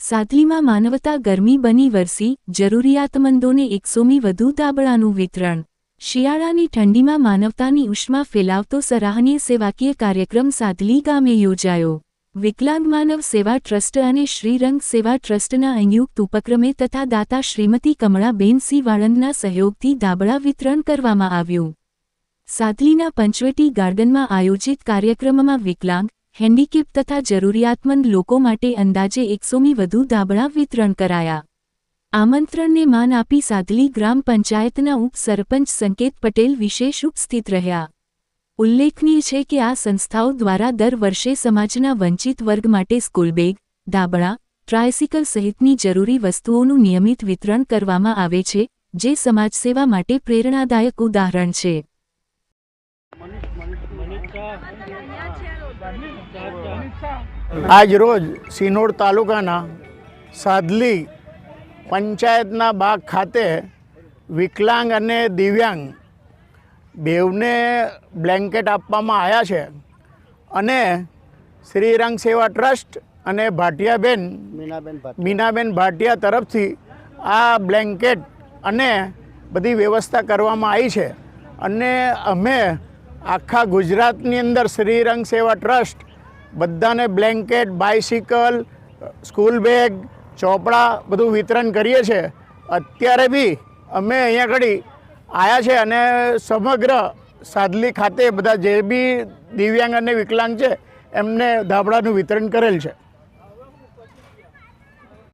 સાદલીમાં માનવતા ગરમી બની વરસી, જરૂરિયાતમંદોને 100મી વધુ ધાબળાનું વિતરણ। શિયાળાની ઠંડીમાં માનવતાની ઉષ્મા ફેલાવતો સરાહનીય સેવાકીય કાર્યક્રમ સાદલી ગામે યોજાયો। વિકલાંગ માનવ સેવા ટ્રસ્ટ અને શ્રીરંગ સેવા ટ્રસ્ટના સંયુક્ત ઉપક્રમે તથા દાતા શ્રીમતી કમળાબેન સિંહ વાળંદના સહયોગથી ધાબળા વિતરણ કરવામાં આવ્યું। સાદલીના પંચવટી ગાર્ડનમાં આયોજિત કાર્યક્રમમાં વિકલાંગ, હેન્ડીકેપ તથા જરૂરિયાતમંદ લોકો માટે અંદાજે 100મી વધુ ધાબળા વિતરણ કરાયા। આમંત્રણને માન આપી સાદલી ગ્રામ પંચાયતના ઉપસરપંચ સંકેત પટેલ વિશેષ ઉપસ્થિત રહ્યા। ઉલ્લેખનીય છે કે આ સંસ્થાઓ દ્વારા દર વર્ષે સમાજના વંચિત વર્ગ માટે સ્કૂલ બેગ, ધાબળા, ટ્રાયસિકલ સહિતની જરૂરી વસ્તુઓનું નિયમિત વિતરણ કરવામાં આવે છે, જે સમાજસેવા માટે પ્રેરણાદાયક ઉદાહરણ છે। આજ રોજ સિનોડ તાલુકાના સાદલી પંચાયતના બાગ ખાતે વિકલાંગ અને દિવ્યાંગ બેવને બ્લેન્કેટ આપવામાં આવ્યા છે અને શ્રીરંગ સેવા ટ્રસ્ટ અને ભાટિયાબેન મીનાબેન ભાટિયા તરફથી આ બ્લેન્કેટ અને બધી વ્યવસ્થા કરવામાં આવી છે અને અમે આખા ગુજરાતની અંદર શ્રીરંગ સેવા ટ્રસ્ટ બધાને બ્લેન્કેટ, બાઇસિકલ, સ્કૂલ બેગ, ચોપડા બધું વિતરણ કરીએ છીએ। અત્યારે બી અમે અહીંયા આગળ આવ્યા છે અને સમગ્ર સાદલી ખાતે બધા જે બી દિવ્યાંગ અને વિકલાંગ છે એમને ધાબળાનું વિતરણ કરેલ છે।